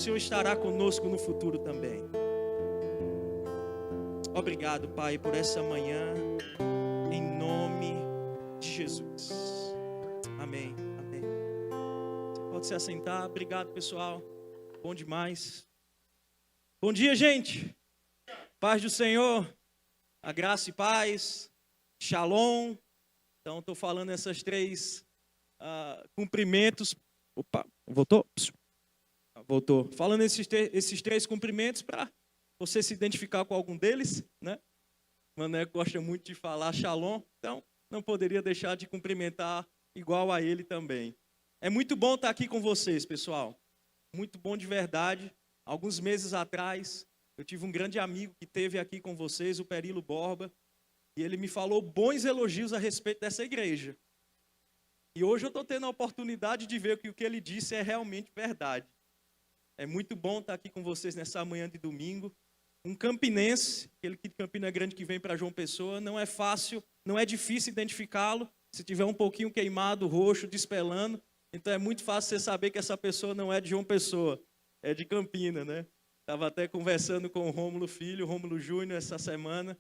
o Senhor estará conosco no futuro também. Obrigado, Pai, por essa manhã, em nome de Jesus. Amém, amém. Você pode se assentar. Obrigado, pessoal. Bom demais. Bom dia, gente. Paz do Senhor, a graça e paz, Shalom. Então, estou falando essas três cumprimentos. Opa, voltou? Voltou. Falando esses três cumprimentos para você se identificar com algum deles, né? Maneco gosta muito de falar Shalom, então não poderia deixar de cumprimentar igual a ele também. É muito bom estar aqui com vocês, pessoal. Muito bom de verdade. Alguns meses atrás, eu tive um grande amigo que esteve aqui com vocês, o Perilo Borba, e ele me falou bons elogios a respeito dessa igreja. E hoje eu estou tendo a oportunidade de ver que o que ele disse é realmente verdade. É muito bom estar aqui com vocês nessa manhã de domingo. Um campinense, aquele que de Campina Grande que vem para João Pessoa, não é fácil, não é difícil identificá-lo. Se tiver um pouquinho queimado, roxo, despelando, então é muito fácil você saber que essa pessoa não é de João Pessoa, é de Campina, né? Estava até conversando com o Rômulo Filho, o Rômulo Júnior, essa semana,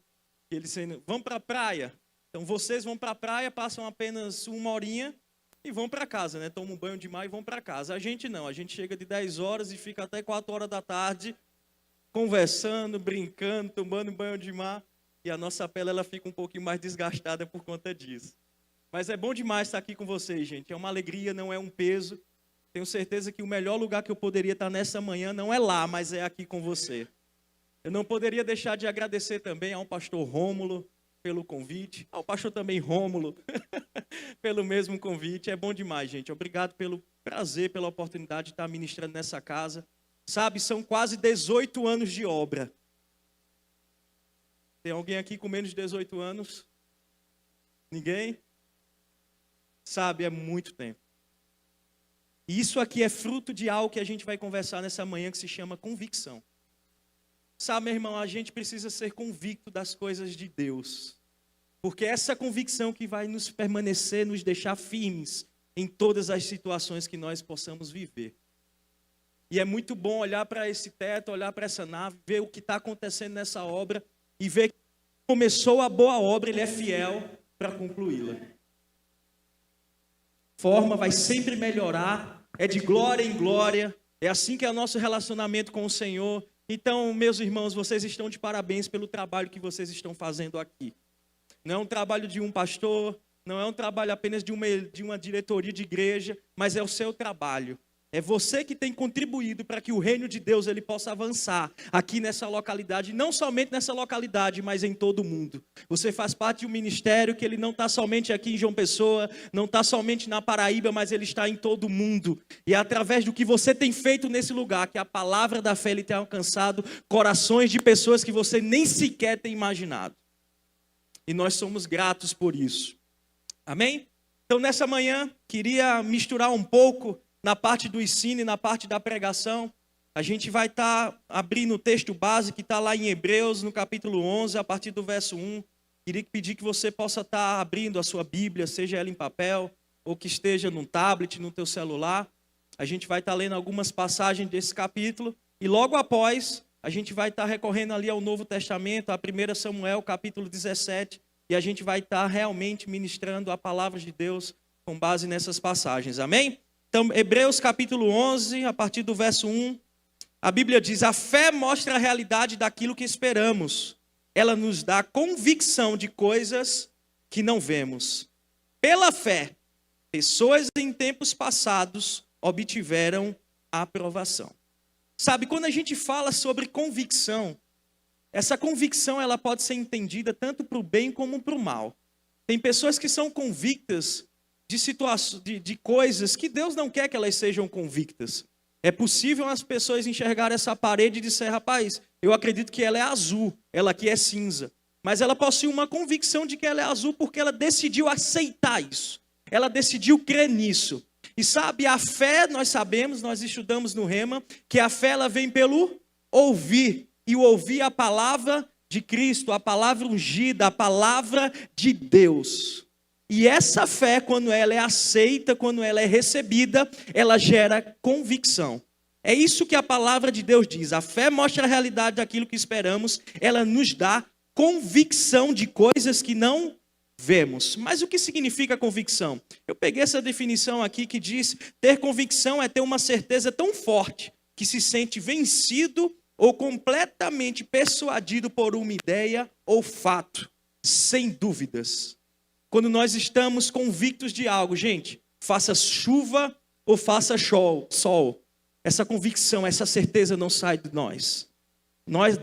que ele dizendo, vamos para a praia. Então vocês vão para a praia, passam apenas uma horinha e vão para casa, né? Tomam um banho de mar e vão para casa. A gente não, a gente chega de 10 horas e fica até 4 horas da tarde, conversando, brincando, tomando banho de mar, e a nossa pele ela fica um pouquinho mais desgastada por conta disso. Mas é bom demais estar aqui com vocês, gente. É uma alegria, não é um peso. Tenho certeza que o melhor lugar que eu poderia estar nessa manhã não é lá, mas é aqui com você. Eu não poderia deixar de agradecer também ao pastor Rômulo pelo convite, ao pastor também Rômulo pelo mesmo convite. É bom demais, gente. Obrigado pelo prazer, pela oportunidade de estar ministrando nessa casa. Sabe, são quase 18 anos de obra. Tem alguém aqui com menos de 18 anos? Ninguém? Sabe, é muito tempo. E isso aqui é fruto de algo que a gente vai conversar nessa manhã que se chama convicção. Sabe, meu irmão, a gente precisa ser convicto das coisas de Deus. Porque é essa convicção que vai nos permanecer, nos deixar firmes em todas as situações que nós possamos viver. E é muito bom olhar para esse teto, olhar para essa nave, ver o que está acontecendo nessa obra e ver que começou a boa obra, ele é fiel para concluí-la. Forma vai sempre melhorar, é de glória em glória, é assim que é o nosso relacionamento com o Senhor. Então, meus irmãos, vocês estão de parabéns pelo trabalho que vocês estão fazendo aqui. Não é um trabalho de um pastor, não é um trabalho apenas de uma diretoria de igreja, mas é o seu trabalho. É você que tem contribuído para que o reino de Deus ele possa avançar aqui nessa localidade, não somente nessa localidade, mas em todo o mundo. Você faz parte de um ministério que ele não está somente aqui em João Pessoa, não está somente na Paraíba, mas ele está em todo o mundo. E é através do que você tem feito nesse lugar que a palavra da fé ele tem alcançado corações de pessoas que você nem sequer tem imaginado. E nós somos gratos por isso. Amém? Então nessa manhã, queria misturar um pouco na parte do ensino e na parte da pregação. A gente vai estar abrindo o texto base que está lá em Hebreus, no capítulo 11, a partir do verso 1. Queria pedir que você possa estar abrindo a sua Bíblia, seja ela em papel, ou que esteja num tablet, no teu celular. A gente vai estar lendo algumas passagens desse capítulo. E logo após, a gente vai estar recorrendo ali ao Novo Testamento, a 1 Samuel, capítulo 17. E a gente vai estar realmente ministrando a palavra de Deus com base nessas passagens. Amém? Então, Hebreus capítulo 11, a partir do verso 1, a Bíblia diz, a fé mostra a realidade daquilo que esperamos. Ela nos dá convicção de coisas que não vemos. Pela fé, pessoas em tempos passados obtiveram a aprovação. Sabe, quando a gente fala sobre convicção, essa convicção ela pode ser entendida tanto para o bem como para o mal. Tem pessoas que são convictas de situações, de coisas que Deus não quer que elas sejam convictas. É possível as pessoas enxergarem essa parede e dizer, rapaz, eu acredito que ela é azul, ela aqui é cinza. Mas ela possui uma convicção de que ela é azul porque ela decidiu aceitar isso. Ela decidiu crer nisso. E sabe, a fé, nós sabemos, nós estudamos no Rema, que a fé ela vem pelo ouvir. E o ouvir a palavra de Cristo, a palavra ungida, a palavra de Deus. E essa fé, quando ela é aceita, quando ela é recebida, ela gera convicção. É isso que a palavra de Deus diz. A fé mostra a realidade daquilo que esperamos. Ela nos dá convicção de coisas que não vemos. Mas o que significa convicção? Eu peguei essa definição aqui que diz: ter convicção é ter uma certeza tão forte que se sente vencido ou completamente persuadido por uma ideia ou fato, sem dúvidas. Quando nós estamos convictos de algo, gente, faça chuva ou faça sol, essa convicção, essa certeza não sai de nós.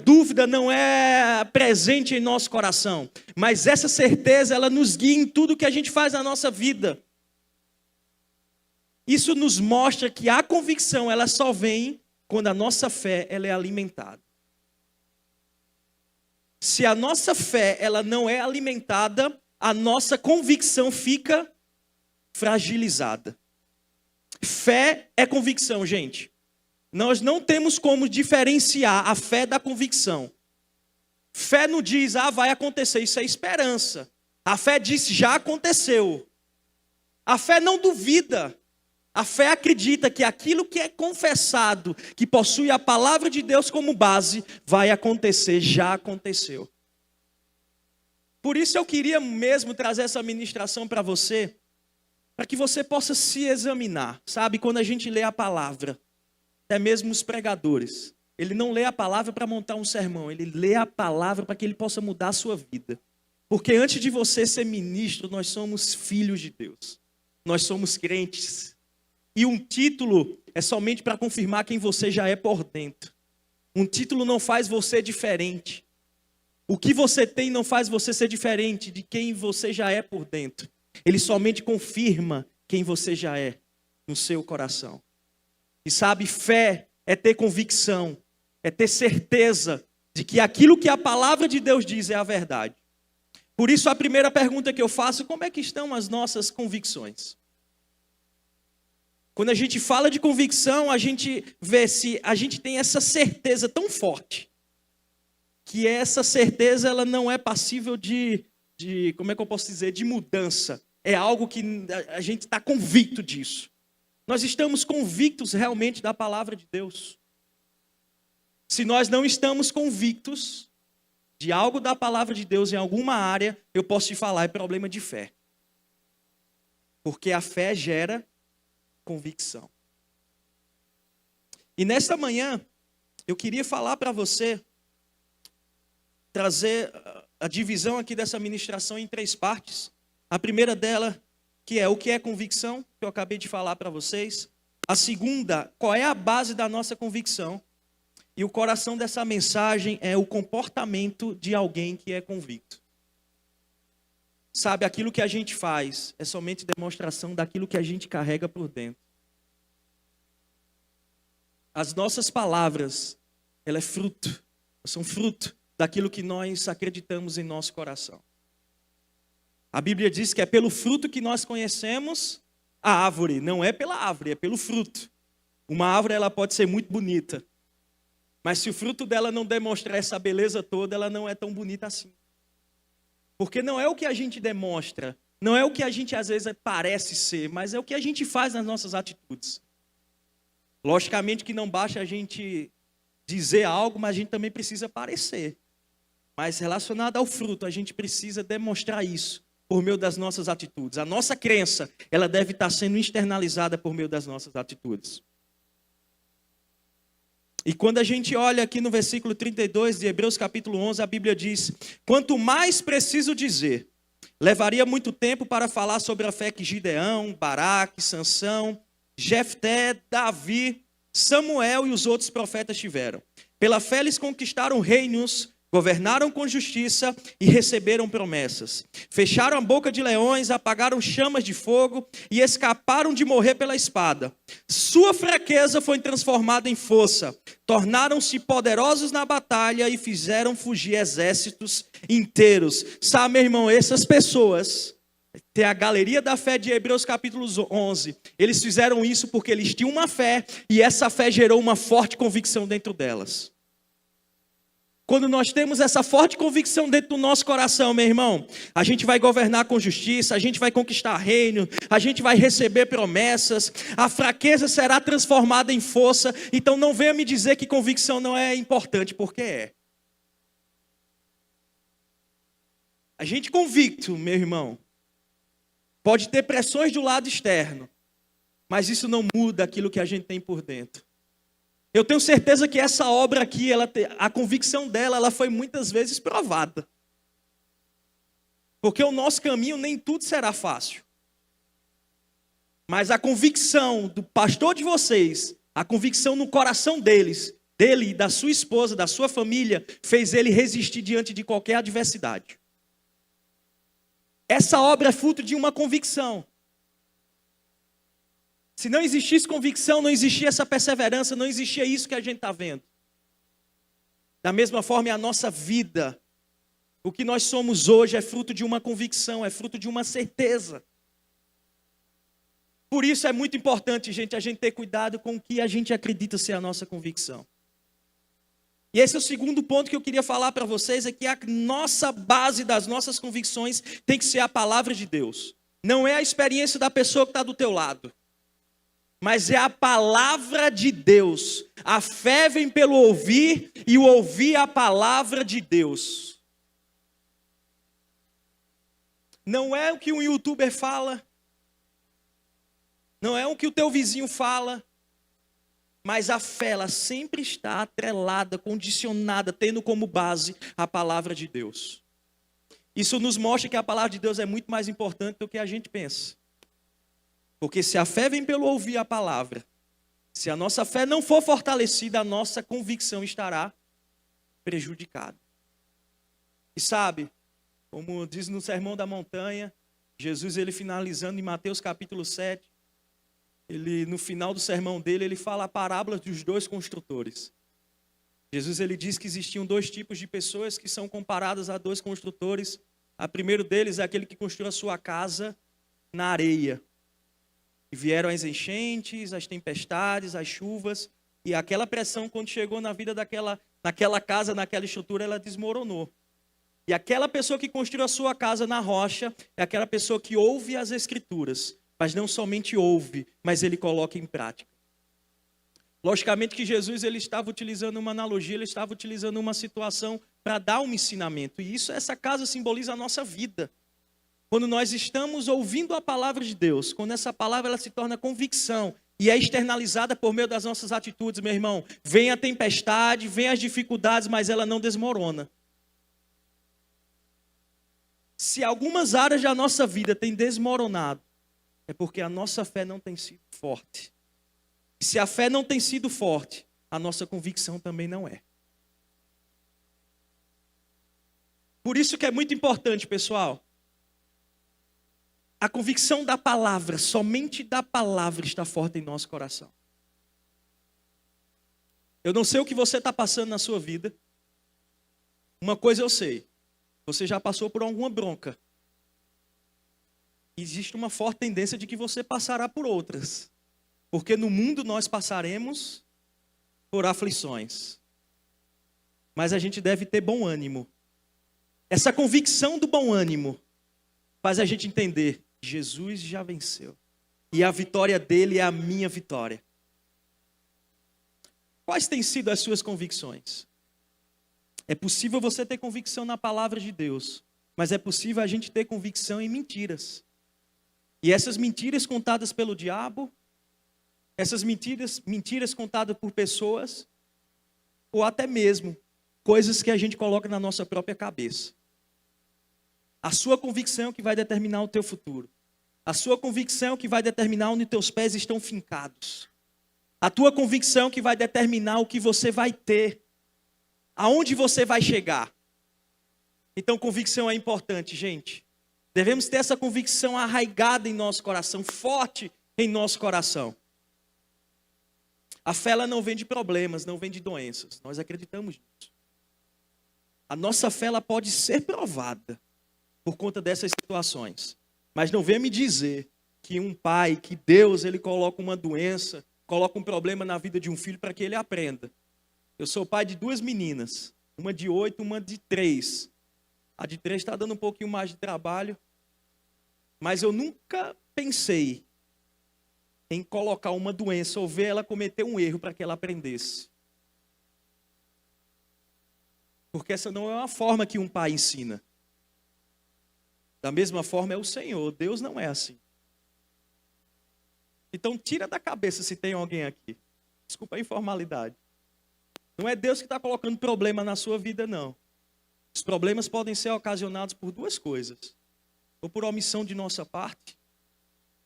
Dúvida não é presente em nosso coração, mas essa certeza, ela nos guia em tudo que a gente faz na nossa vida. Isso nos mostra que a convicção, ela só vem quando a nossa fé, ela é alimentada. Se a nossa fé, ela não é alimentada, a nossa convicção fica fragilizada. Fé é convicção, gente. Nós não temos como diferenciar a fé da convicção. Fé não diz, vai acontecer, isso é esperança. A fé diz, já aconteceu. A fé não duvida. A fé acredita que aquilo que é confessado, que possui a palavra de Deus como base, vai acontecer, já aconteceu. Por isso eu queria mesmo trazer essa ministração para você, para que você possa se examinar. Sabe, quando a gente lê a palavra, até mesmo os pregadores, ele não lê a palavra para montar um sermão, ele lê a palavra para que ele possa mudar a sua vida. Porque antes de você ser ministro, nós somos filhos de Deus. Nós somos crentes. E um título é somente para confirmar quem você já é por dentro. Um título não faz você diferente. O que você tem não faz você ser diferente de quem você já é por dentro. Ele somente confirma quem você já é no seu coração. E sabe, fé é ter convicção, é ter certeza de que aquilo que a palavra de Deus diz é a verdade. Por isso a primeira pergunta que eu faço, como é que estão as nossas convicções? Quando a gente fala de convicção, a gente vê se a gente tem essa certeza tão forte, que essa certeza ela não é passível de como é que eu posso dizer, de mudança. É algo que a gente está convicto disso. Nós estamos convictos realmente da palavra de Deus. Se nós não estamos convictos de algo da palavra de Deus em alguma área, eu posso te falar, é problema de fé. Porque a fé gera convicção. E nesta manhã, eu queria falar para você, trazer a divisão aqui dessa ministração em 3 partes. A primeira dela, que é o que é convicção, que eu acabei de falar para vocês. A segunda, qual é a base da nossa convicção. E o coração dessa mensagem é o comportamento de alguém que é convicto. Sabe, aquilo que a gente faz é somente demonstração daquilo que a gente carrega por dentro. As nossas palavras, são fruto daquilo que nós acreditamos em nosso coração. A Bíblia diz que é pelo fruto que nós conhecemos a árvore. Não é pela árvore, é pelo fruto. Uma árvore ela pode ser muito bonita, mas se o fruto dela não demonstrar essa beleza toda, ela não é tão bonita assim. Porque não é o que a gente demonstra, não é o que a gente às vezes parece ser, mas é o que a gente faz nas nossas atitudes. Logicamente que não basta a gente dizer algo, mas a gente também precisa parecer. Mas relacionado ao fruto, a gente precisa demonstrar isso por meio das nossas atitudes. A nossa crença, ela deve estar sendo externalizada por meio das nossas atitudes. E quando a gente olha aqui no versículo 32 de Hebreus capítulo 11, a Bíblia diz: quanto mais preciso dizer, levaria muito tempo para falar sobre a fé que Gideão, Baraque, Sansão, Jefté, Davi, Samuel e os outros profetas tiveram. Pela fé eles conquistaram reinos, governaram com justiça e receberam promessas. Fecharam a boca de leões, apagaram chamas de fogo e escaparam de morrer pela espada. Sua fraqueza foi transformada em força. Tornaram-se poderosos na batalha e fizeram fugir exércitos inteiros. Sabe, meu irmão, essas pessoas, tem a galeria da fé de Hebreus capítulo 11. Eles fizeram isso porque eles tinham uma fé e essa fé gerou uma forte convicção dentro delas. Quando nós temos essa forte convicção dentro do nosso coração, meu irmão, a gente vai governar com justiça, a gente vai conquistar reino, a gente vai receber promessas, a fraqueza será transformada em força. Então não venha me dizer que convicção não é importante, porque é. A gente convicto, meu irmão, pode ter pressões do lado externo, mas isso não muda aquilo que a gente tem por dentro. Eu tenho certeza que essa obra aqui, a convicção dela, ela foi muitas vezes provada. Porque o nosso caminho nem tudo será fácil. Mas a convicção do pastor de vocês, a convicção no coração deles, dele, da sua esposa, da sua família, fez ele resistir diante de qualquer adversidade. Essa obra é fruto de uma convicção. Se não existisse convicção, não existia essa perseverança, não existia isso que a gente está vendo. Da mesma forma, é a nossa vida. O que nós somos hoje é fruto de uma convicção, é fruto de uma certeza. Por isso é muito importante, gente, a gente ter cuidado com o que a gente acredita ser a nossa convicção. E esse é o segundo ponto que eu queria falar para vocês, é que a nossa base das nossas convicções tem que ser a palavra de Deus. Não é a experiência da pessoa que está do teu lado. Mas é a palavra de Deus. A fé vem pelo ouvir e o ouvir a palavra de Deus. Não é o que um youtuber fala. Não é o que o teu vizinho fala. Mas a fé, ela sempre está atrelada, condicionada, tendo como base a palavra de Deus. Isso nos mostra que a palavra de Deus é muito mais importante do que a gente pensa. Porque se a fé vem pelo ouvir a palavra, se a nossa fé não for fortalecida, a nossa convicção estará prejudicada. E sabe, como diz no Sermão da Montanha, Jesus, ele finalizando em Mateus capítulo 7, no final do sermão dele, ele fala a parábola dos dois construtores. Jesus, ele diz que existiam dois tipos de pessoas que são comparadas a dois construtores. O primeiro deles é aquele que construiu a sua casa na areia. E vieram as enchentes, as tempestades, as chuvas, e aquela pressão, quando chegou na vida naquela casa, naquela estrutura, ela desmoronou. E aquela pessoa que construiu a sua casa na rocha, é aquela pessoa que ouve as Escrituras, mas não somente ouve, mas ele coloca em prática. Logicamente que Jesus, ele estava utilizando uma analogia, ele estava utilizando uma situação para dar um ensinamento, e essa casa simboliza a nossa vida. Quando nós estamos ouvindo a palavra de Deus, quando essa palavra ela se torna convicção e é externalizada por meio das nossas atitudes, meu irmão, vem a tempestade, vem as dificuldades, mas ela não desmorona. Se algumas áreas da nossa vida têm desmoronado, é porque a nossa fé não tem sido forte. E se a fé não tem sido forte, a nossa convicção também não é. Por isso que é muito importante, pessoal, a convicção da palavra, somente da palavra está forte em nosso coração. Eu não sei o que você está passando na sua vida. Uma coisa eu sei. Você já passou por alguma bronca. Existe uma forte tendência de que você passará por outras. Porque no mundo nós passaremos por aflições. Mas a gente deve ter bom ânimo. Essa convicção do bom ânimo faz a gente entender: Jesus já venceu. E a vitória dele é a minha vitória. Quais têm sido as suas convicções? É possível você ter convicção na palavra de Deus, mas é possível a gente ter convicção em mentiras. E essas mentiras contadas pelo diabo, essas mentiras contadas por pessoas, ou até mesmo coisas que a gente coloca na nossa própria cabeça. A sua convicção que vai determinar o teu futuro. A sua convicção que vai determinar onde teus pés estão fincados. A tua convicção que vai determinar o que você vai ter. Aonde você vai chegar. Então, convicção é importante, gente. Devemos ter essa convicção arraigada em nosso coração, forte em nosso coração. A fé ela não vem de problemas, não vem de doenças. Nós acreditamos nisso. A nossa fé ela pode ser provada por conta dessas situações. Mas não venha me dizer que um pai, que Deus, ele coloca uma doença, coloca um problema na vida de um filho para que ele aprenda. Eu sou pai de 2 meninas. Uma de 8, uma de 3. A de 3 está dando um pouquinho mais de trabalho. Mas eu nunca pensei em colocar uma doença ou ver ela cometer um erro para que ela aprendesse. Porque essa não é uma forma que um pai ensina. Da mesma forma é o Senhor. Deus não é assim. Então tira da cabeça se tem alguém aqui. Desculpa a informalidade. Não é Deus que está colocando problema na sua vida, não. Os problemas podem ser ocasionados por duas coisas. Ou por omissão de nossa parte,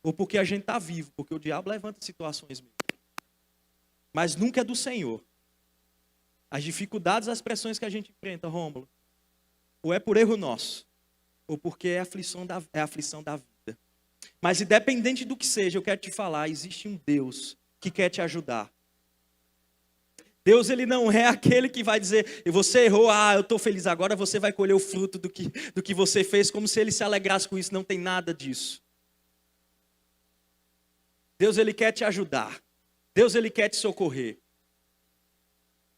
ou porque a gente está vivo, porque o diabo levanta situações mesmo. Mas nunca é do Senhor. As dificuldades, as pressões que a gente enfrenta, Rômulo, ou é por erro nosso, ou porque é a aflição da vida. Mas independente do que seja, eu quero te falar, existe um Deus que quer te ajudar. Deus, ele não é aquele que vai dizer, você errou, eu estou feliz, agora você vai colher o fruto do que você fez, como se ele se alegrasse com isso. Não tem nada disso. Deus, ele quer te ajudar. Deus, ele quer te socorrer.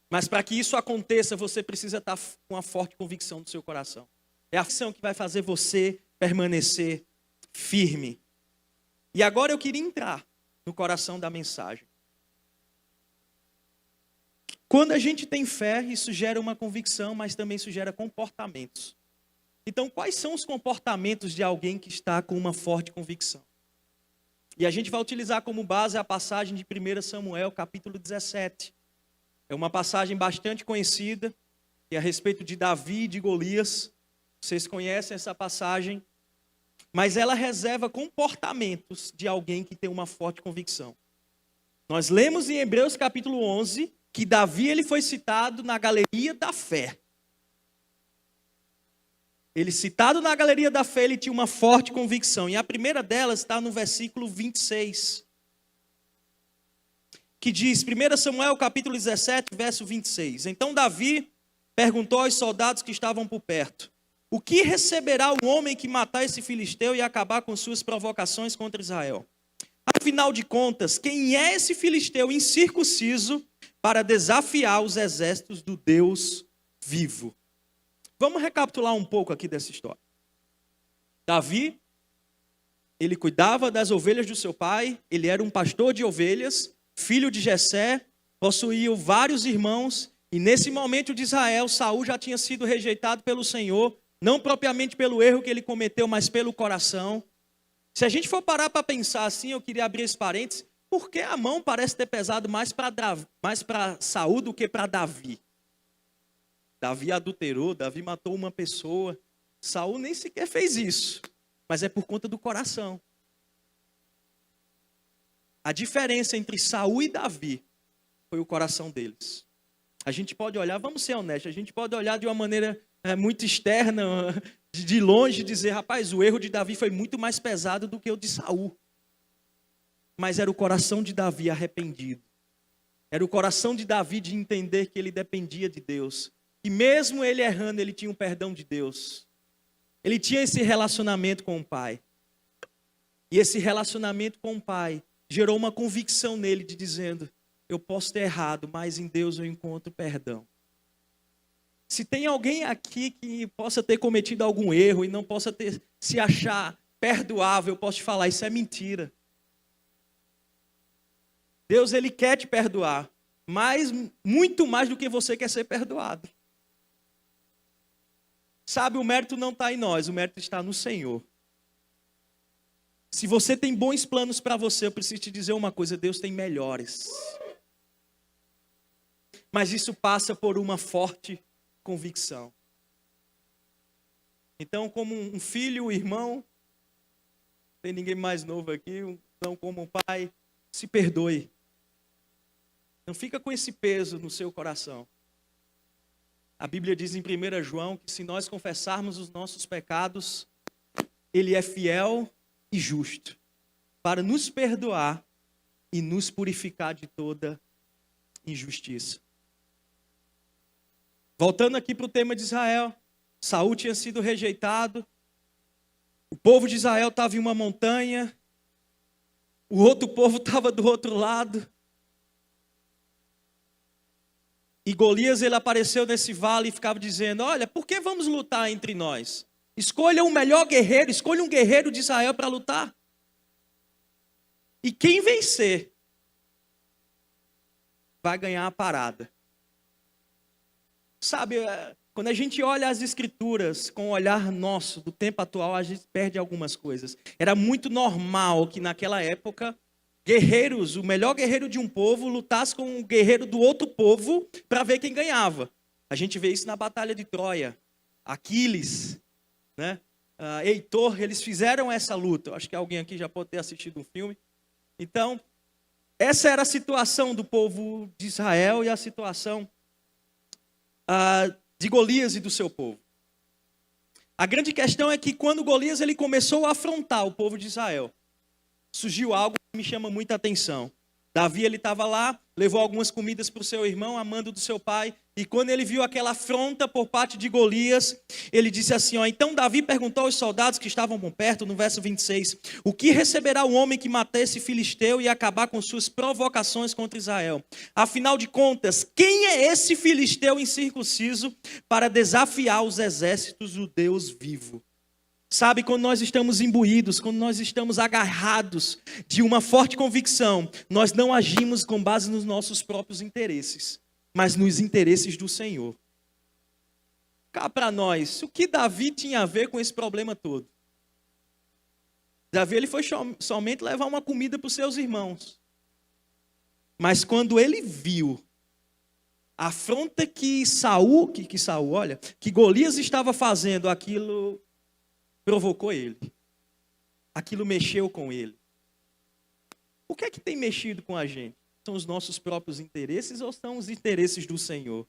Mas para que isso aconteça, você precisa estar com uma forte convicção no seu coração. É a ação que vai fazer você permanecer firme. E agora eu queria entrar no coração da mensagem. Quando a gente tem fé, isso gera uma convicção, mas também isso gera comportamentos. Então, quais são os comportamentos de alguém que está com uma forte convicção? E a gente vai utilizar como base a passagem de 1 Samuel, capítulo 17. É uma passagem bastante conhecida, que é a respeito de Davi e de Golias. Vocês conhecem essa passagem, mas ela reserva comportamentos de alguém que tem uma forte convicção. Nós lemos em Hebreus capítulo 11, que Davi ele foi citado na galeria da fé. Ele citado na galeria da fé, ele tinha uma forte convicção. E a primeira delas está no versículo 26. Que diz, 1 Samuel capítulo 17, verso 26. Então Davi perguntou aos soldados que estavam por perto: o que receberá o homem que matar esse filisteu e acabar com suas provocações contra Israel? Afinal de contas, quem é esse filisteu incircunciso para desafiar os exércitos do Deus vivo? Vamos recapitular um pouco aqui dessa história. Davi, ele cuidava das ovelhas do seu pai, ele era um pastor de ovelhas, filho de Jessé, possuía vários irmãos, e nesse momento de Israel, Saul já tinha sido rejeitado pelo Senhor, não propriamente pelo erro que ele cometeu, mas pelo coração. Se a gente for parar para pensar assim, eu queria abrir esse parênteses, por que a mão parece ter pesado mais para Saul do que para Davi? Davi adulterou, Davi matou uma pessoa. Saul nem sequer fez isso, mas é por conta do coração. A diferença entre Saul e Davi foi o coração deles. A gente pode olhar, vamos ser honestos, a gente pode olhar de uma maneira muito externa, de longe, e dizer, rapaz, o erro de Davi foi muito mais pesado do que o de Saul. Mas era o coração de Davi arrependido. Era o coração de Davi de entender que ele dependia de Deus. E mesmo ele errando, ele tinha um perdão de Deus. Ele tinha esse relacionamento com o Pai. E esse relacionamento com o Pai gerou uma convicção nele de dizendo, eu posso ter errado, mas em Deus eu encontro perdão. Se tem alguém aqui que possa ter cometido algum erro e não possa se achar perdoável, eu posso te falar, isso é mentira. Deus, ele quer te perdoar, mas muito mais do que você quer ser perdoado. Sabe, o mérito não está em nós, o mérito está no Senhor. Se você tem bons planos para você, eu preciso te dizer uma coisa, Deus tem melhores. Mas isso passa por uma forte convicção. Então, como um filho, um irmão, não tem ninguém mais novo aqui, então como um pai, se perdoe. Não fica com esse peso no seu coração. A Bíblia diz em 1 João que se nós confessarmos os nossos pecados, Ele é fiel e justo para nos perdoar e nos purificar de toda injustiça. Voltando aqui para o tema de Israel, Saul tinha sido rejeitado, o povo de Israel estava em uma montanha, o outro povo estava do outro lado. E Golias, ele apareceu nesse vale e ficava dizendo: olha, por que vamos lutar entre nós? Escolha o melhor guerreiro, escolha um guerreiro de Israel para lutar. E quem vencer vai ganhar a parada. Sabe, quando a gente olha as escrituras com o olhar nosso, do tempo atual, a gente perde algumas coisas. Era muito normal que naquela época, guerreiros, o melhor guerreiro de um povo, lutasse com o guerreiro do outro povo para ver quem ganhava. A gente vê isso na Batalha de Troia. Aquiles, né? Heitor, eles fizeram essa luta. Eu acho que alguém aqui já pode ter assistido um filme. Então, essa era a situação do povo de Israel e a situação de Golias e do seu povo. A grande questão é que quando Golias ele começou a afrontar o povo de Israel, surgiu algo que me chama muita atenção. Davi, ele estava lá, levou algumas comidas para o seu irmão, amando do seu pai, e quando ele viu aquela afronta por parte de Golias, ele disse assim, então Davi perguntou aos soldados que estavam por perto, no verso 26, o que receberá o homem que matar esse filisteu e acabar com suas provocações contra Israel? Afinal de contas, quem é esse filisteu incircunciso para desafiar os exércitos do Deus vivo? Sabe, quando nós estamos imbuídos, quando nós estamos agarrados de uma forte convicção, nós não agimos com base nos nossos próprios interesses, mas nos interesses do Senhor. Cá para nós, o que Davi tinha a ver com esse problema todo? Davi ele foi somente levar uma comida para os seus irmãos. Mas quando ele viu a afronta que Golias estava fazendo, aquilo provocou ele. Aquilo mexeu com ele. O que é que tem mexido com a gente? São os nossos próprios interesses ou são os interesses do Senhor?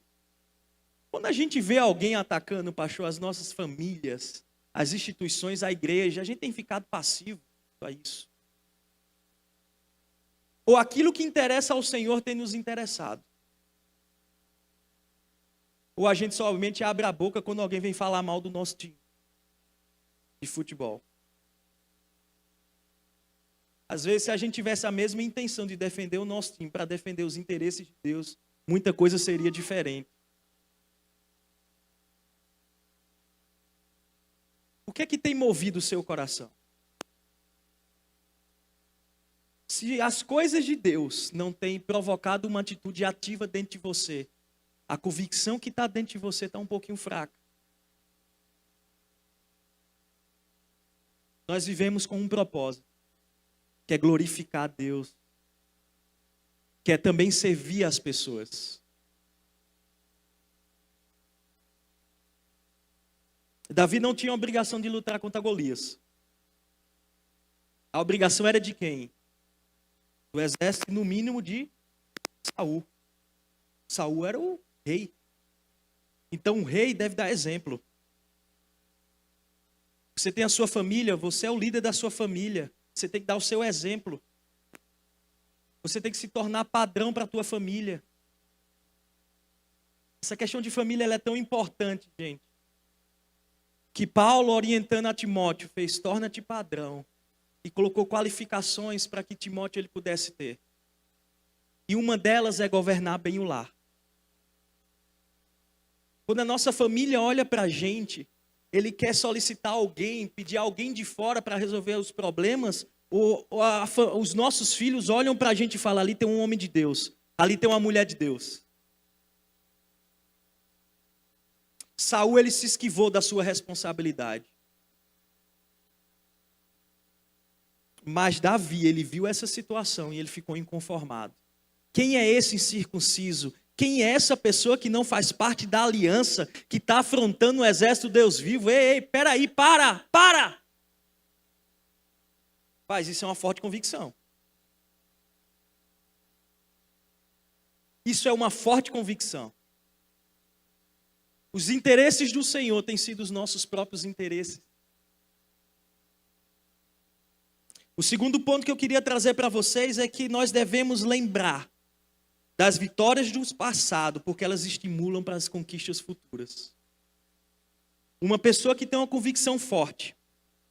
Quando a gente vê alguém atacando, pastor, as nossas famílias, as instituições, a igreja, a gente tem ficado passivo a isso. Ou aquilo que interessa ao Senhor tem nos interessado. Ou a gente somente abre a boca quando alguém vem falar mal do nosso time de futebol. Às vezes, se a gente tivesse a mesma intenção de defender o nosso time, para defender os interesses de Deus, muita coisa seria diferente. O que é que tem movido o seu coração? Se as coisas de Deus não têm provocado uma atitude ativa dentro de você, a convicção que está dentro de você está um pouquinho fraca. Nós vivemos com um propósito, que é glorificar a Deus, que é também servir as pessoas. Davi não tinha a obrigação de lutar contra Golias. A obrigação era de quem? Do exército, no mínimo, de Saul. Saul era o rei. Então o rei deve dar exemplo. Você tem a sua família, você é o líder da sua família. Você tem que dar o seu exemplo. Você tem que se tornar padrão para a tua família. Essa questão de família ela é tão importante, gente, que Paulo, orientando a Timóteo, fez: torna-te padrão. E colocou qualificações para que Timóteo ele pudesse ter. E uma delas é governar bem o lar. Quando a nossa família olha para a gente, ele quer solicitar alguém, pedir alguém de fora para resolver os problemas, os nossos filhos olham para a gente e falam: ali tem um homem de Deus, ali tem uma mulher de Deus. Saul ele se esquivou da sua responsabilidade. Mas Davi, ele viu essa situação e ele ficou inconformado. Quem é esse incircunciso? Quem é essa pessoa que não faz parte da aliança, que está afrontando o exército do Deus vivo? Ei, peraí, para! Mas isso é uma forte convicção. Isso é uma forte convicção. Os interesses do Senhor têm sido os nossos próprios interesses. O segundo ponto que eu queria trazer para vocês é que nós devemos lembrar das vitórias do passado, porque elas estimulam para as conquistas futuras. Uma pessoa que tem uma convicção forte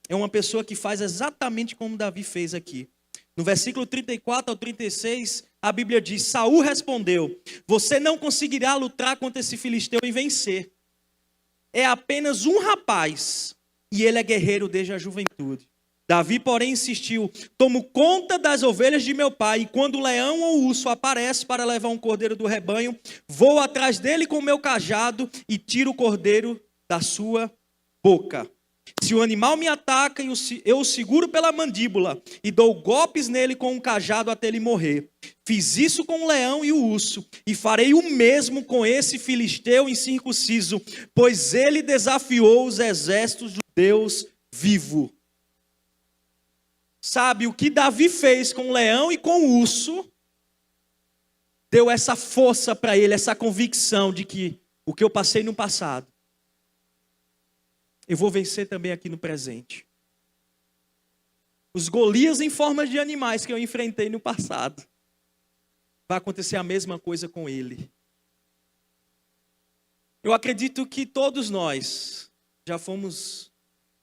é uma pessoa que faz exatamente como Davi fez aqui. No versículo 34 ao 36, a Bíblia diz: Saul respondeu: você não conseguirá lutar contra esse filisteu e vencer. É apenas um rapaz, e ele é guerreiro desde a juventude. Davi, porém, insistiu: tomo conta das ovelhas de meu pai, e quando o leão ou o urso aparece para levar um cordeiro do rebanho, vou atrás dele com o meu cajado e tiro o cordeiro da sua boca. Se o animal me ataca, eu o seguro pela mandíbula e dou golpes nele com um cajado até ele morrer. Fiz isso com o leão e o urso, e farei o mesmo com esse filisteu incircunciso, pois ele desafiou os exércitos do Deus vivo. Sabe, o que Davi fez com o leão e com o urso, deu essa força para ele, essa convicção de que o que eu passei no passado, eu vou vencer também aqui no presente. Os Golias em forma de animais que eu enfrentei no passado, vai acontecer a mesma coisa com ele. Eu acredito que todos nós já fomos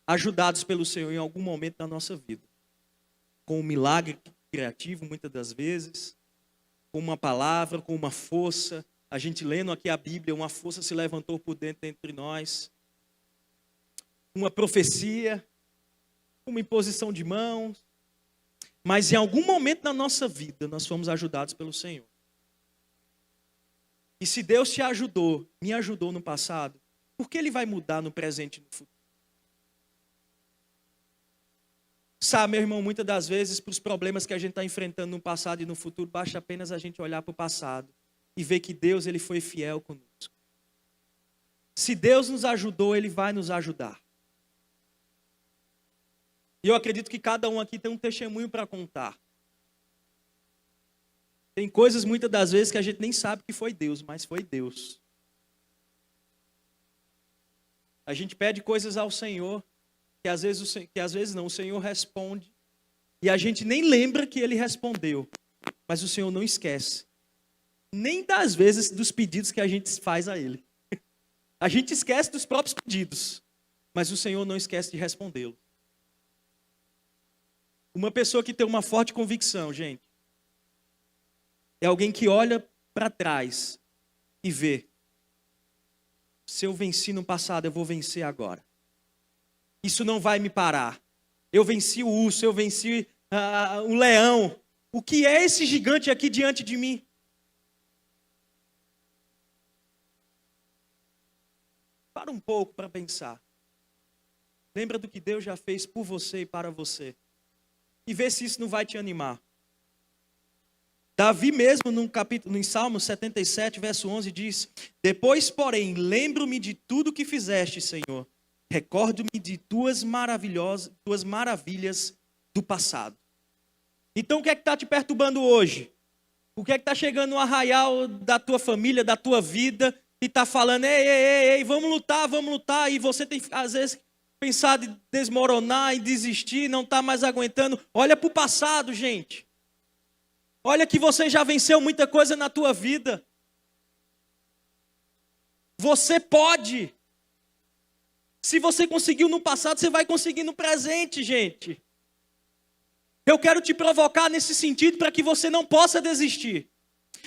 ajudados pelo Senhor em algum momento da nossa vida. Com um milagre criativo, muitas das vezes, com uma palavra, com uma força. A gente lendo aqui a Bíblia, uma força se levantou por dentro entre nós. Uma profecia, uma imposição de mãos. Mas em algum momento da nossa vida, nós fomos ajudados pelo Senhor. E se Deus te ajudou, me ajudou no passado, por que Ele vai mudar no presente e no futuro? Sabe, meu irmão, muitas das vezes, para os problemas que a gente está enfrentando no passado e no futuro, basta apenas a gente olhar para o passado e ver que Deus, Ele foi fiel conosco. Se Deus nos ajudou, Ele vai nos ajudar. E eu acredito que cada um aqui tem um testemunho para contar. Tem coisas, muitas das vezes, que a gente nem sabe que foi Deus, mas foi Deus. A gente pede coisas ao Senhor, que às vezes não, o Senhor responde, e a gente nem lembra que Ele respondeu, mas o Senhor não esquece, nem das vezes dos pedidos que a gente faz a Ele. A gente esquece dos próprios pedidos, mas o Senhor não esquece de respondê-los. Uma pessoa que tem uma forte convicção, gente, é alguém que olha para trás e vê: se eu venci no passado, eu vou vencer agora. Isso não vai me parar. Eu venci o urso, eu venci o leão. O que é esse gigante aqui diante de mim? Para um pouco para pensar. Lembra do que Deus já fez por você e para você. E vê se isso não vai te animar. Davi mesmo, em Salmo 77, verso 11, diz: depois, porém, lembro-me de tudo que fizeste, Senhor. Recordo-me de tuas maravilhas do passado. Então, o que é que está te perturbando hoje? O que é que está chegando no arraial da tua família, da tua vida, e está falando: ei, vamos lutar, e você tem, às vezes, pensado em desmoronar, em desistir, não está mais aguentando. Olha para o passado, gente. Olha que você já venceu muita coisa na tua vida. Você pode. Se você conseguiu no passado, você vai conseguir no presente, gente. Eu quero te provocar nesse sentido para que você não possa desistir.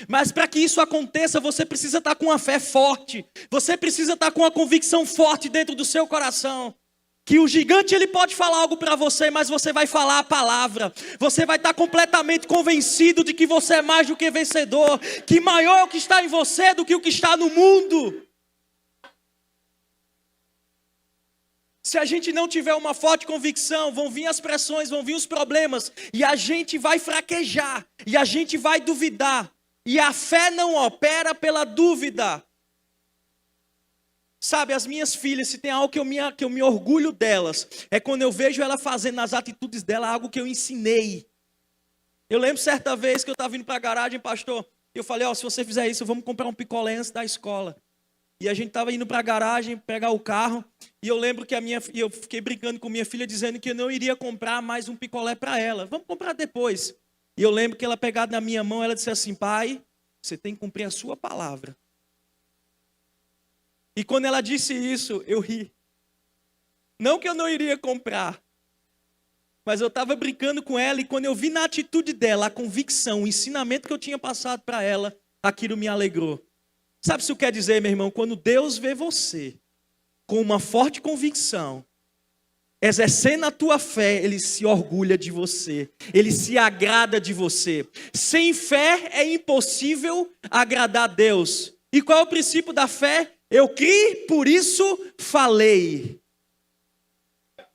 Mas para que isso aconteça, você precisa estar com uma fé forte. Você precisa estar com uma convicção forte dentro do seu coração. Que o gigante ele pode falar algo para você, mas você vai falar a palavra. Você vai estar completamente convencido de que você é mais do que vencedor. Que maior é o que está em você do que o que está no mundo. Se a gente não tiver uma forte convicção, vão vir as pressões, vão vir os problemas, e a gente vai fraquejar, e a gente vai duvidar, e a fé não opera pela dúvida. Sabe, as minhas filhas, se tem algo que eu me orgulho delas, é quando eu vejo ela fazendo nas atitudes dela algo que eu ensinei. Eu lembro certa vez que eu estava indo para a garagem, pastor, eu falei: se você fizer isso, vamos comprar um picolé antes da escola. E a gente estava indo para a garagem, pegar o carro, e eu lembro que eu fiquei brincando com minha filha, dizendo que eu não iria comprar mais um picolé para ela. Vamos comprar depois. E eu lembro que ela pegada na minha mão, ela disse assim: pai, você tem que cumprir a sua palavra. E quando ela disse isso, eu ri. Não que eu não iria comprar, Mas eu estava brincando com ela e quando eu vi na atitude dela a convicção, o ensinamento que eu tinha passado para ela, aquilo me alegrou. Sabe o que isso quer dizer, meu irmão? Quando Deus vê você com uma forte convicção, exercendo a tua fé, Ele se orgulha de você. Ele se agrada de você. Sem fé é impossível agradar a Deus. E qual é o princípio da fé? Eu criei, por isso falei.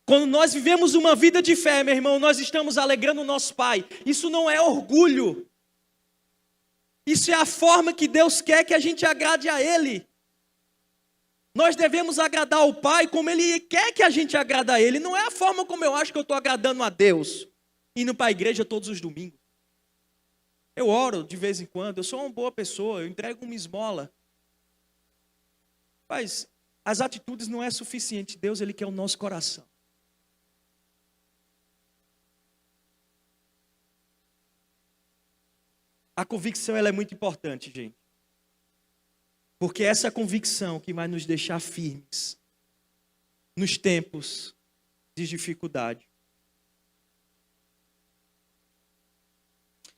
Quando nós vivemos uma vida de fé, meu irmão, nós estamos alegrando o nosso Pai. Isso não é orgulho. Isso é a forma que Deus quer que a gente agrade a Ele. Nós devemos agradar ao Pai como Ele quer que a gente agrade a Ele. Não é a forma como eu acho que eu estou agradando a Deus. Indo para a igreja todos os domingos. Eu oro de vez em quando, eu sou uma boa pessoa, eu entrego uma esmola. Mas as atitudes não é suficiente. Deus, Ele quer o nosso coração. A convicção ela é muito importante, gente. Porque essa é a convicção que vai nos deixar firmes nos tempos de dificuldade.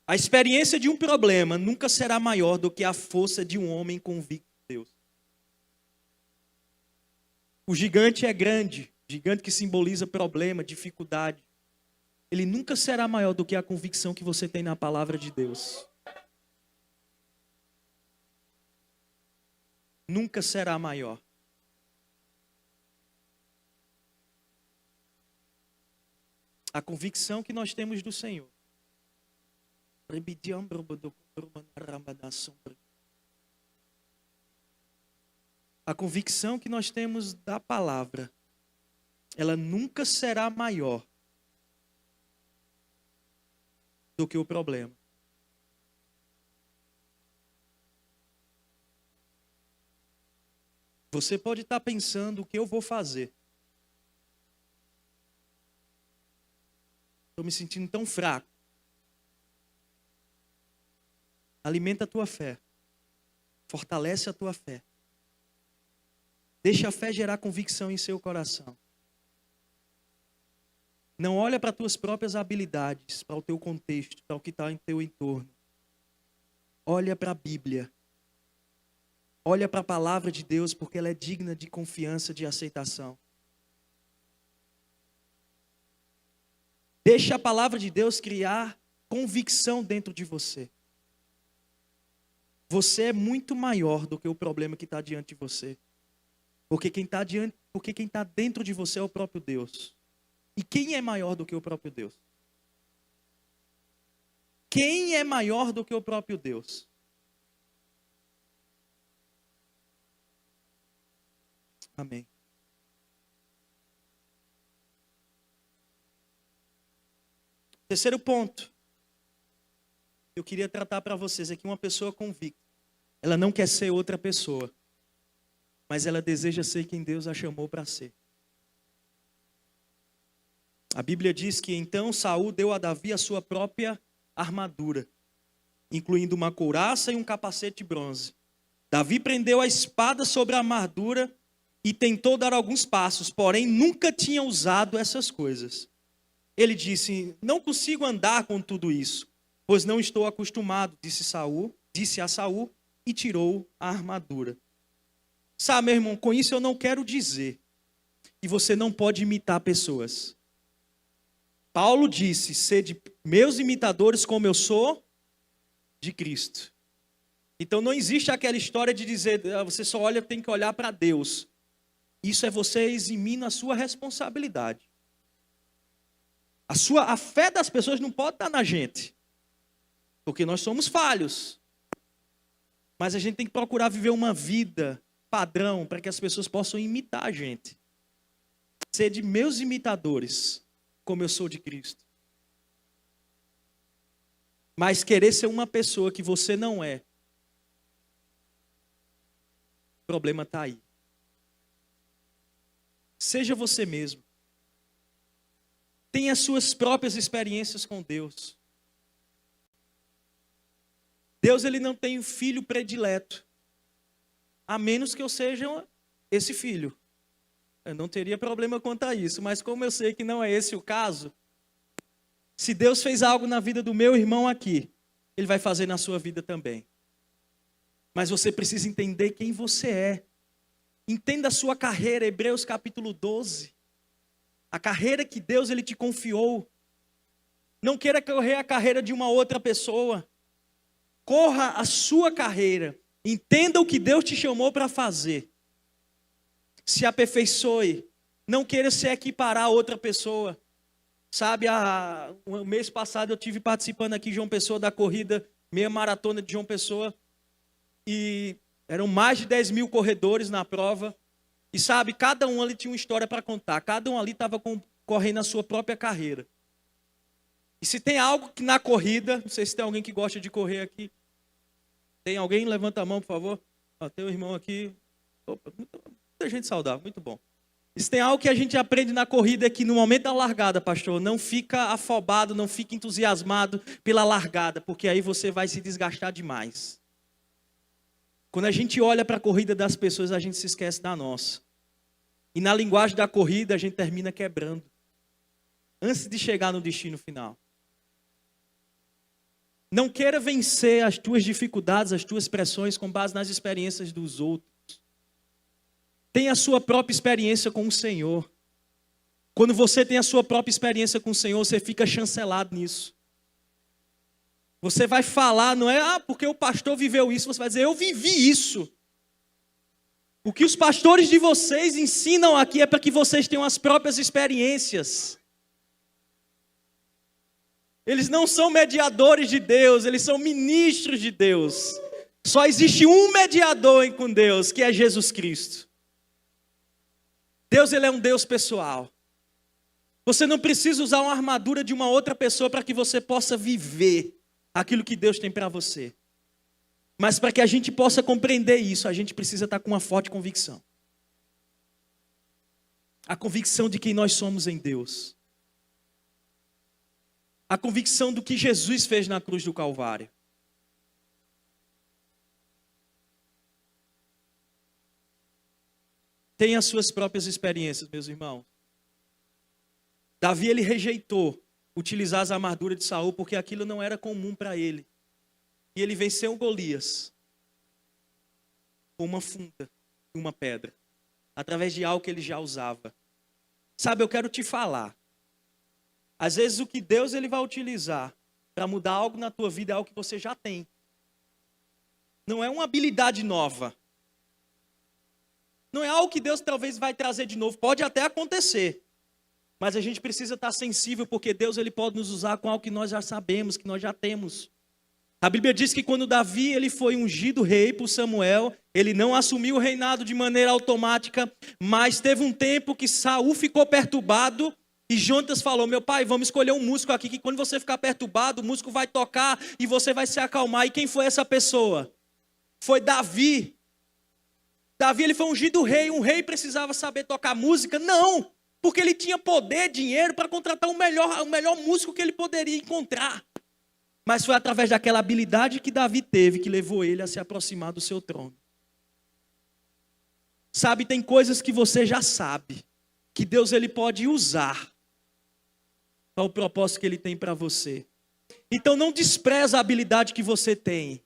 A experiência de um problema nunca será maior do que a força de um homem convicto de Deus. O gigante é grande, gigante que simboliza problema, dificuldade. Ele nunca será maior do que a convicção que você tem na palavra de Deus. Nunca será maior. A convicção que nós temos do Senhor. A convicção que nós temos da palavra, ela nunca será maior do que o problema. Você pode estar pensando o que eu vou fazer. Estou me sentindo tão fraco. Alimenta a tua fé. Fortalece a tua fé. Deixa a fé gerar convicção em seu coração. Não olha para as tuas próprias habilidades, para o teu contexto, para o que está em teu entorno. Olha para a Bíblia. Olha para a palavra de Deus, porque ela é digna de confiança, de aceitação. Deixa a palavra de Deus criar convicção dentro de você. Você é muito maior do que o problema que está diante de você. Porque quem está dentro de você é o próprio Deus. E quem é maior do que o próprio Deus? Quem é maior do que o próprio Deus? Amém. Terceiro ponto. Eu queria tratar para vocês aqui uma pessoa convicta. Ela não quer ser outra pessoa, mas ela deseja ser quem Deus a chamou para ser. A Bíblia diz que então Saul deu a Davi a sua própria armadura, incluindo uma couraça e um capacete de bronze. Davi prendeu a espada sobre a armadura e tentou dar alguns passos, porém nunca tinha usado essas coisas. Ele disse: não consigo andar com tudo isso, pois não estou acostumado, disse a Saul e tirou a armadura. Sabe, meu irmão, com isso eu não quero dizer que você não pode imitar pessoas. Paulo disse: sede meus imitadores como eu sou de Cristo. Então não existe aquela história de dizer, você só tem que olhar para Deus. Isso é você eximindo a sua responsabilidade. A fé das pessoas não pode estar na gente. Porque nós somos falhos. Mas a gente tem que procurar viver uma vida padrão para que as pessoas possam imitar a gente. Sede meus imitadores, como eu sou de Cristo. Mas querer ser uma pessoa que você não é, o problema está aí. Seja você mesmo. Tenha as suas próprias experiências com Deus. Deus, ele não tem um filho predileto. A menos que eu seja esse filho. Eu não teria problema quanto a isso. Mas como eu sei que não é esse o caso, Se Deus fez algo na vida do meu irmão aqui, Ele vai fazer na sua vida também. Mas você precisa entender quem você é. Entenda a sua carreira, Hebreus capítulo 12. A carreira que Deus ele te confiou. Não queira correr a carreira de uma outra pessoa. Corra a sua carreira. Entenda o que Deus te chamou para fazer. Se aperfeiçoe. Não queira se equiparar a outra pessoa. Sabe, o mês passado eu tive participando aqui de João Pessoa da corrida meia maratona de João Pessoa. E eram mais de 10 mil corredores na prova. E sabe, cada um ali tinha uma história para contar. Cada um ali estava correndo a sua própria carreira. E se tem algo que na corrida, não sei se tem alguém que gosta de correr aqui. Tem alguém? Levanta a mão, por favor. Ó, tem um irmão aqui. Opa, muita gente saudável, muito bom. E se tem algo que a gente aprende na corrida é que no momento da largada, pastor, não fica afobado, não fica entusiasmado pela largada, porque aí você vai se desgastar demais. Quando a gente olha para a corrida das pessoas, a gente se esquece da nossa. E na linguagem da corrida, a gente termina quebrando. Antes de chegar no destino final. Não queira vencer as tuas dificuldades, as tuas pressões com base nas experiências dos outros. Tenha a sua própria experiência com o Senhor. Quando você tem a sua própria experiência com o Senhor, você fica chancelado nisso. Você vai falar, não é, porque o pastor viveu isso, você vai dizer, eu vivi isso. O que os pastores de vocês ensinam aqui é para que vocês tenham as próprias experiências. Eles não são mediadores de Deus, eles são ministros de Deus. Só existe um mediador com Deus, que é Jesus Cristo. Deus, ele é um Deus pessoal. Você não precisa usar uma armadura de uma outra pessoa para que você possa viver aquilo que Deus tem para você. Mas para que a gente possa compreender isso, a gente precisa estar com uma forte convicção. A convicção de quem nós somos em Deus. A convicção do que Jesus fez na cruz do Calvário. Tenha as suas próprias experiências, meus irmãos. Davi, ele rejeitou utilizar as armaduras de Saul, porque aquilo não era comum para ele. E ele venceu Golias com uma funda e uma pedra, através de algo que ele já usava. Sabe, eu quero te falar. Às vezes o que Deus ele vai utilizar para mudar algo na tua vida é algo que você já tem. Não é uma habilidade nova. Não é algo que Deus talvez vai trazer de novo. Pode até acontecer. Mas a gente precisa estar sensível, porque Deus ele pode nos usar com algo que nós já sabemos, que nós já temos. A Bíblia diz que quando Davi ele foi ungido rei por Samuel, ele não assumiu o reinado de maneira automática, mas teve um tempo que Saul ficou perturbado e Jonatas falou, meu pai, vamos escolher um músico aqui, que quando você ficar perturbado, o músico vai tocar e você vai se acalmar. E quem foi essa pessoa? Foi Davi. Davi ele foi ungido rei, um rei precisava saber tocar música? Não! Porque ele tinha poder, dinheiro para contratar o melhor músico que ele poderia encontrar. Mas foi através daquela habilidade que Davi teve que levou ele a se aproximar do seu trono. Sabe, tem coisas que você já sabe, que Deus ele pode usar para o propósito que ele tem para você. Então não despreza a habilidade que você tem.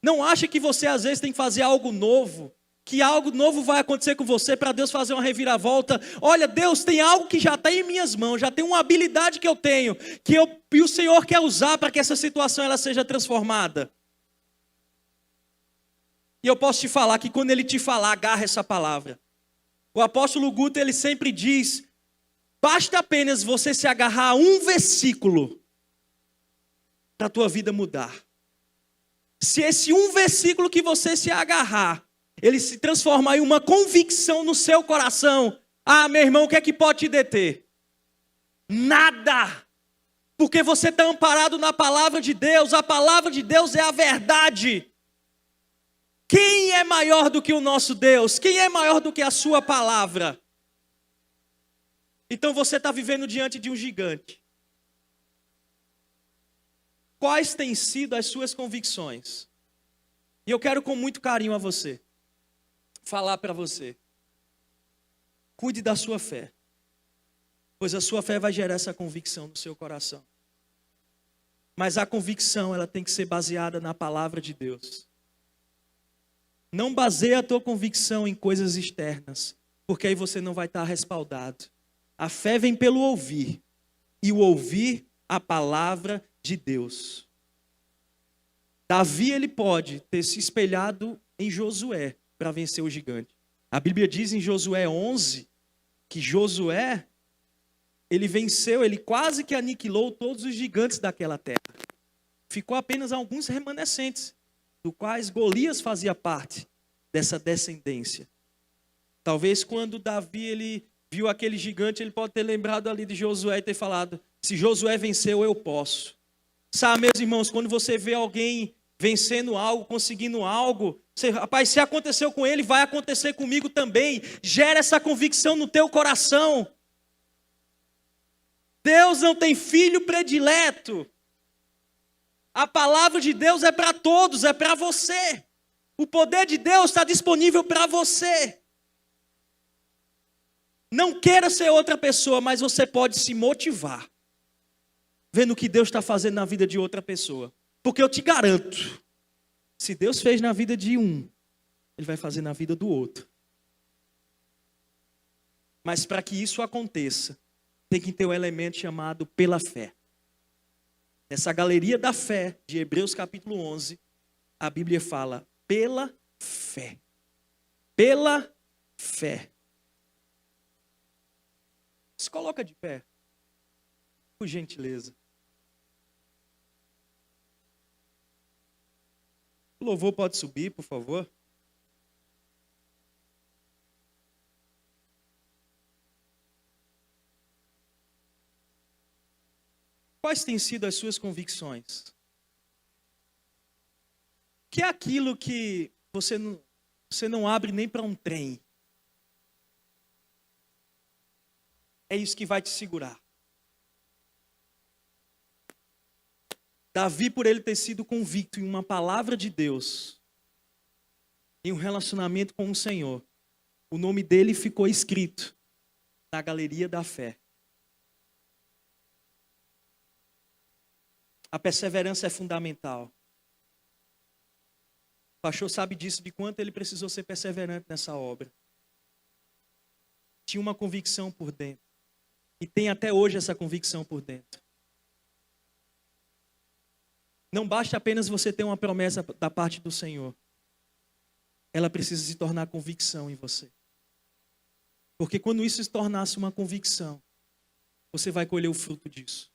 Não acha que você às vezes tem que fazer algo novo. Que algo novo vai acontecer com você para Deus fazer uma reviravolta. Olha, Deus tem algo que já está em minhas mãos, já tem uma habilidade que eu tenho, e o Senhor quer usar para que essa situação ela seja transformada. E eu posso te falar que quando Ele te falar, agarra essa palavra. O apóstolo Guto, ele sempre diz, basta apenas você se agarrar a um versículo para a tua vida mudar. Se esse um versículo que você se agarrar, ele se transformar em uma convicção no seu coração. Ah, meu irmão, o que é que pode te deter? Nada. Porque você está amparado na palavra de Deus. A palavra de Deus é a verdade. Quem é maior do que o nosso Deus? Quem é maior do que a sua palavra? Então você está vivendo diante de um gigante. Quais têm sido as suas convicções? E eu quero com muito carinho a você falar para você. Cuide da sua fé. Pois a sua fé vai gerar essa convicção no seu coração. Mas a convicção, ela tem que ser baseada na palavra de Deus. Não baseia a tua convicção em coisas externas, porque aí você não vai estar respaldado. A fé vem pelo ouvir, e o ouvir a palavra de Deus. Davi, ele pode ter se espelhado em Josué para vencer o gigante. A Bíblia diz em Josué 11 que Josué, ele venceu, ele quase que aniquilou todos os gigantes daquela terra. Ficou apenas alguns remanescentes, do quais Golias fazia parte dessa descendência. Talvez quando Davi ele viu aquele gigante, ele pode ter lembrado ali de Josué e ter falado: se Josué venceu, eu posso. Sabe, meus irmãos, quando você vê alguém vencendo algo, conseguindo algo, rapaz, se aconteceu com ele, vai acontecer comigo também. Gera essa convicção no teu coração. Deus não tem filho predileto. A palavra de Deus é para todos, é para você. O poder de Deus está disponível para você. Não queira ser outra pessoa, mas você pode se motivar vendo o que Deus está fazendo na vida de outra pessoa. Porque eu te garanto, se Deus fez na vida de um, Ele vai fazer na vida do outro. Mas para que isso aconteça, tem que ter um elemento chamado pela fé. Nessa galeria da fé, de Hebreus capítulo 11, a Bíblia fala, pela fé. Pela fé. Se coloca de pé, por gentileza. O louvor pode subir, por favor. Quais têm sido as suas convicções? O que é aquilo que você não abre nem para um trem? É isso que vai te segurar. Davi, por ele ter sido convicto em uma palavra de Deus, em um relacionamento com o Senhor, o nome dele ficou escrito na galeria da fé. A perseverança é fundamental. O pastor sabe disso, de quanto ele precisou ser perseverante nessa obra. Tinha uma convicção por dentro. E tem até hoje essa convicção por dentro. Não basta apenas você ter uma promessa da parte do Senhor. Ela precisa se tornar convicção em você. Porque quando isso se tornasse uma convicção, você vai colher o fruto disso.